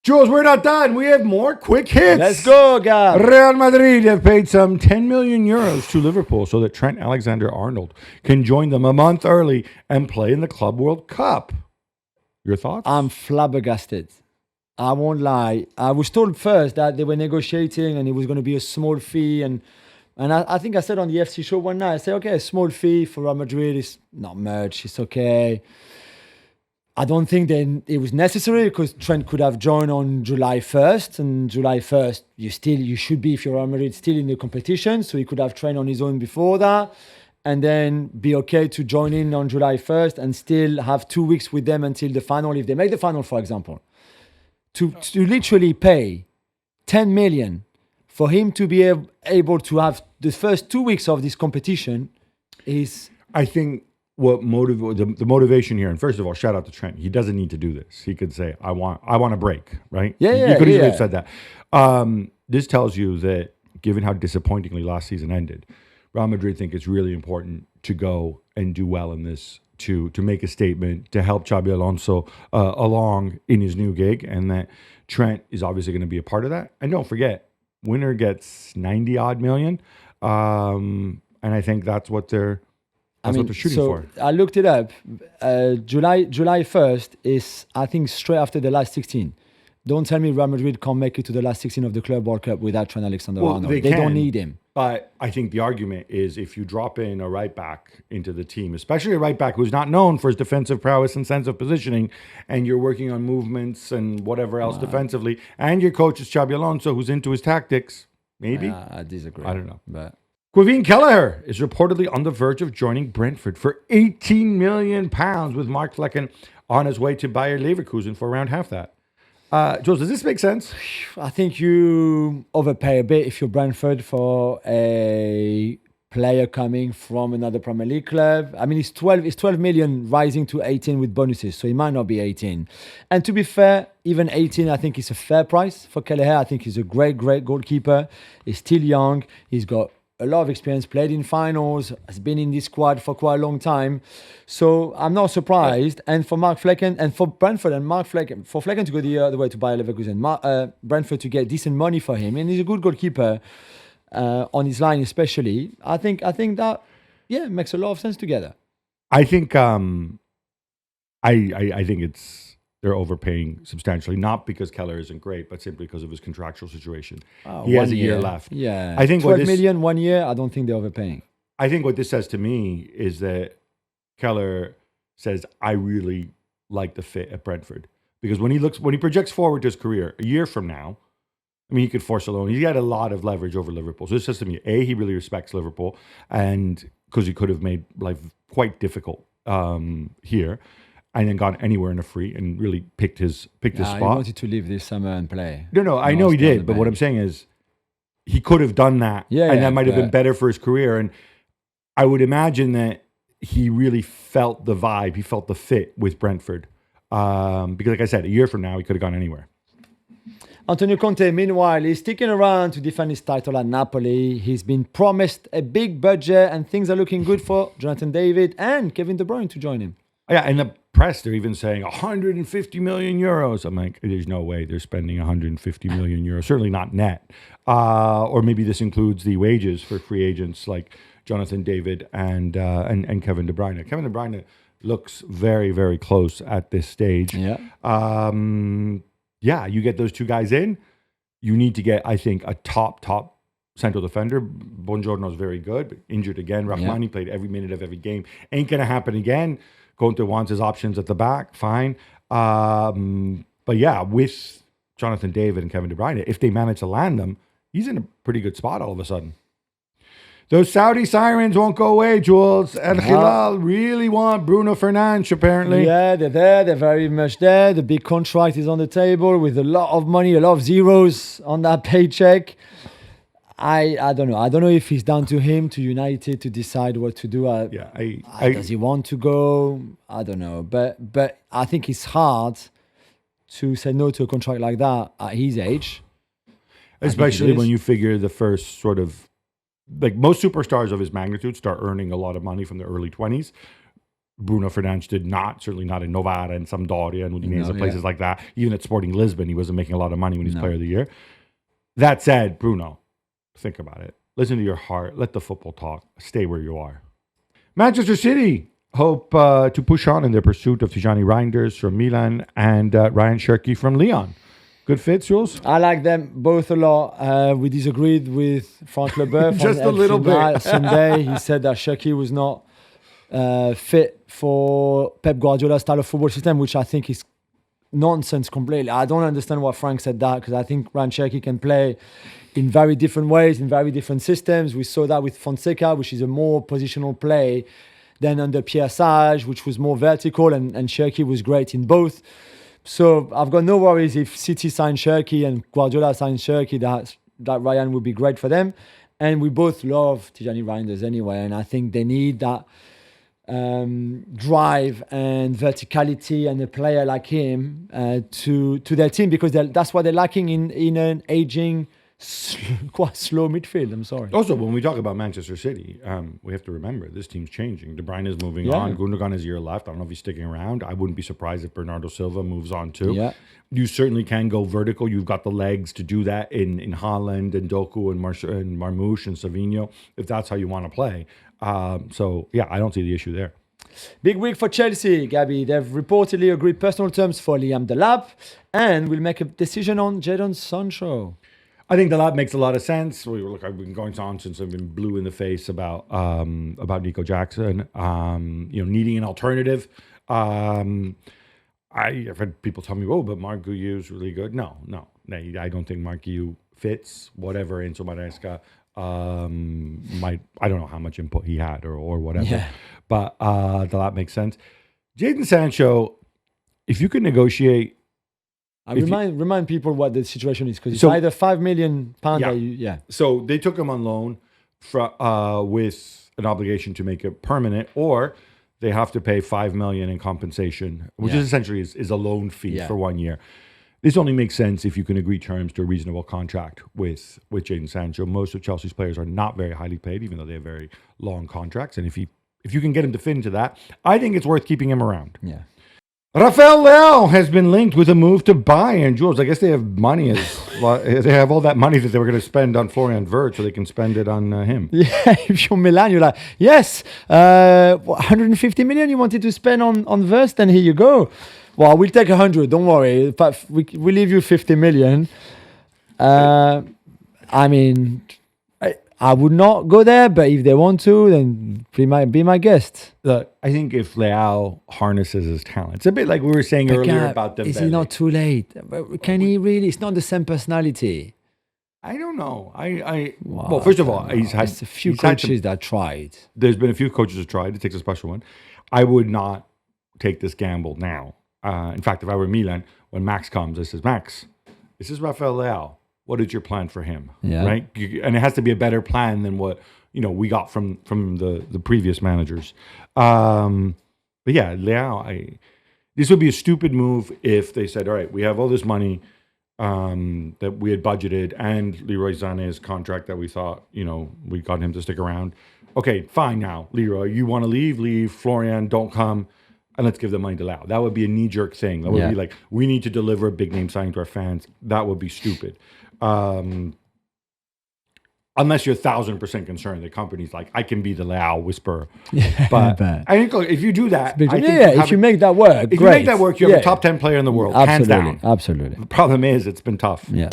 Jules, we're not done. We have more quick hits. Let's go, Gab. Real Madrid have paid some 10 million euros to Liverpool so that Trent Alexander-Arnold can join them a month early and play in the Club World Cup. Your thoughts? I'm flabbergasted. I won't lie. I was told first that they were negotiating and it was going to be a small fee. And I think I said on the FC show one night, I said, okay, a small fee for Real Madrid is not much. It's okay. I don't think then it was necessary because Trent could have joined on July 1st. And July 1st, you should be, if you're Real Madrid, still in the competition. So he could have trained on his own before that. And then be okay to join in on July 1st and still have 2 weeks with them until the final, if they make the final, for example. To literally pay 10 million for him to be able to have the first 2 weeks of this competition is... I think what the motivation here, and first of all, shout out to Trent. He doesn't need to do this. He could say, I want a break, right? Yeah, He could easily have said that. This tells you that given how disappointingly last season ended, Real Madrid think it's really important to go and do well in this, to make a statement, to help Xabi Alonso along in his new gig, and that Trent is obviously going to be a part of that. And don't forget, winner gets 90 odd million, and I think that's what they're shooting for. I looked it up. July 1st is, I think, straight after the last 16. Don't tell me Real Madrid can't make it to the last 16 of the Club World Cup without Trent Alexander-Arnold. They don't need him. But I think the argument is if you drop in a right back into the team, especially a right back who's not known for his defensive prowess and sense of positioning, and you're working on movements and whatever else defensively, and your coach is Xabi Alonso, who's into his tactics, maybe? I disagree. I don't know. But Quaveen Kelleher is reportedly on the verge of joining Brentford for £18 million, with Mark Flecken on his way to Bayer Leverkusen for around half that. Jules, does this make sense? I think you overpay a bit if you're Brentford for a player coming from another Premier League club. I mean, it's 12 million rising to 18 with bonuses, so it might not be 18. And to be fair, even 18, I think is a fair price for Kelleher. I think he's a great goalkeeper. He's still young. He's got a lot of experience, played in finals, has been in this squad for quite a long time. So I'm not surprised. And for Mark Flecken, and for Brentford and Mark Flecken, for Flecken to go the other way to Bayer Leverkusen, Brentford to get decent money for him, and he's a good goalkeeper on his line especially. I think that, makes a lot of sense together. I think I think they're overpaying substantially, not because Keller isn't great, but simply because of his contractual situation. He has a year left. Yeah, I think 12 million 1 year. I don't think they're overpaying. I think what this says to me is that Keller says, I really like the fit at Brentford, because when he projects forward to his career, a year from now, I mean, he could force a loan. He's got a lot of leverage over Liverpool. So this says to me, he really respects Liverpool, and because he could have made life quite difficult here, and then gone anywhere in a free and really picked his spot. He wanted to leave this summer and play. No, I know he did. But what I'm saying is he could have done that. And that might have been better for his career. And I would imagine that he really felt the vibe. He felt the fit with Brentford. Because like I said, a year from now, he could have gone anywhere. Antonio Conte, meanwhile, is sticking around to defend his title at Napoli. He's been promised a big budget, and things are looking good for Jonathan David and Kevin De Bruyne to join him. Yeah, in the press, they're even saying 150 million euros. I'm like, there's no way they're spending 150 million euros. Certainly not net. Or maybe this includes the wages for free agents like Jonathan David and Kevin De Bruyne. Kevin De Bruyne looks very, very close at this stage. Yeah. You get those two guys in. You need to get, I think, a top central defender. Buongiorno's very good, but injured again. Rahmani played every minute of every game. Ain't going to happen again. Conte wants his options at the back, fine. But yeah, with Jonathan David and Kevin De Bruyne, if they manage to land them, he's in a pretty good spot all of a sudden. Those Saudi sirens won't go away, Jules. El Hilal really want Bruno Fernandes, apparently. Yeah, they're there. They're very much there. The big contract is on the table with a lot of money, a lot of zeros on that paycheck. I don't know. I don't know if it's down to him, to United, to decide what to do. Does he want to go? I don't know. But I think it's hard to say no to a contract like that at his age. Especially when you figure the first sort of, like most superstars of his magnitude start earning a lot of money from the early 20s. Bruno Fernandes did not, certainly not in Novara and Sampdoria and Udinese, places like that. Even at Sporting Lisbon, he wasn't making a lot of money when he's player of the year. That said, Bruno, think about it. Listen to your heart. Let the football talk. Stay where you are. Manchester City hope to push on in their pursuit of Tijani Reinders from Milan and Ryan Cherki from Lyon. Good fits, Jules? I like them both a lot. We disagreed with Frank Leboeuf. Just a little bit. Sunday, he said that Cherki was not fit for Pep Guardiola's style of football system, which I think is nonsense completely. I don't understand why Frank said that, because I think Ryan Cherki can play in very different ways, in very different systems. We saw that with Fonseca, which is a more positional play than under Pierre Sage, which was more vertical, and Cherki was great in both. So I've got no worries if City signs Cherki and Guardiola signs Cherki, that Ryan would be great for them. And we both love Tijani Reinders anyway, and I think they need that drive and verticality and a player like him to their team, because that's what they're lacking in an aging, quite slow midfield. I'm sorry. Also, when we talk about Manchester City, we have to remember this team's changing. De Bruyne is moving on. Gundogan has a year left. I don't know if he's sticking around. I wouldn't be surprised if Bernardo Silva moves on too. Yeah. You certainly can go vertical. You've got the legs to do that in Haaland and Doku and Marmoush and Savinho, if that's how you want to play. So, yeah, I don't see the issue there. Big week for Chelsea, Gabby. They've reportedly agreed personal terms for Liam Delap and will make a decision on Jadon Sancho. I think Delap makes a lot of sense. I've been going on since I've been blue in the face about Nico Jackson, needing an alternative. I've had people tell me, but Marc Guiu is really good. No, I don't think Marc Guiu fits whatever Enzo Maresca. I don't know how much input he had or whatever, but Delap makes sense. Jadon Sancho, if you could negotiate. Remind people what the situation is, because it's either £5 million. So they took him on loan with an obligation to make it permanent, or they have to pay $5 million in compensation, which is essentially is a loan fee for 1 year. This only makes sense if you can agree terms to a reasonable contract with Jadon Sancho. Most of Chelsea's players are not very highly paid, even though they have very long contracts. And if you can get him to fit into that, I think it's worth keeping him around. Yeah. Rafael Leao has been linked with a move to Bayern. Jules, I guess they have money. They have all that money that they were going to spend on Florian Wirtz, so they can spend it on him. Yeah, if you're Milan, you're like, yes, 150 million you wanted to spend on Wirtz, then here you go. Well, we'll take 100, don't worry. But we leave you 50 million. I mean, I would not go there, but if they want to, then be my guest. Look, I think if Leao harnesses his talent, it's a bit like we were saying earlier about Dembele. Is it not too late? Can he really? It's not the same personality. I don't know. Well, first of all, he's had a few coaches that tried. There's been a few coaches that tried. It takes a special one. I would not take this gamble now. In fact, if I were Milan, when Max comes, I says, Max, this is Rafael Leao. What is your plan for him? Yeah. Right? And it has to be a better plan than what we got from the previous managers. But yeah, Leao, this would be a stupid move if they said, all right, we have all this money that we had budgeted and Leroy Sané's contract that we thought, we got him to stick around. Okay, fine now, Leroy, you want to leave, Florian, don't come. And let's give the money to Leao. That would be a knee-jerk thing. That would be like, we need to deliver a big-name signing to our fans. That would be stupid. Unless you're 1,000% concerned. The company's like, I can be the Leao whisperer. But I think if you do that, if you make that work, you make that work, you have a top 10 player in the world, hands down. Absolutely. The problem is, it's been tough. Yeah.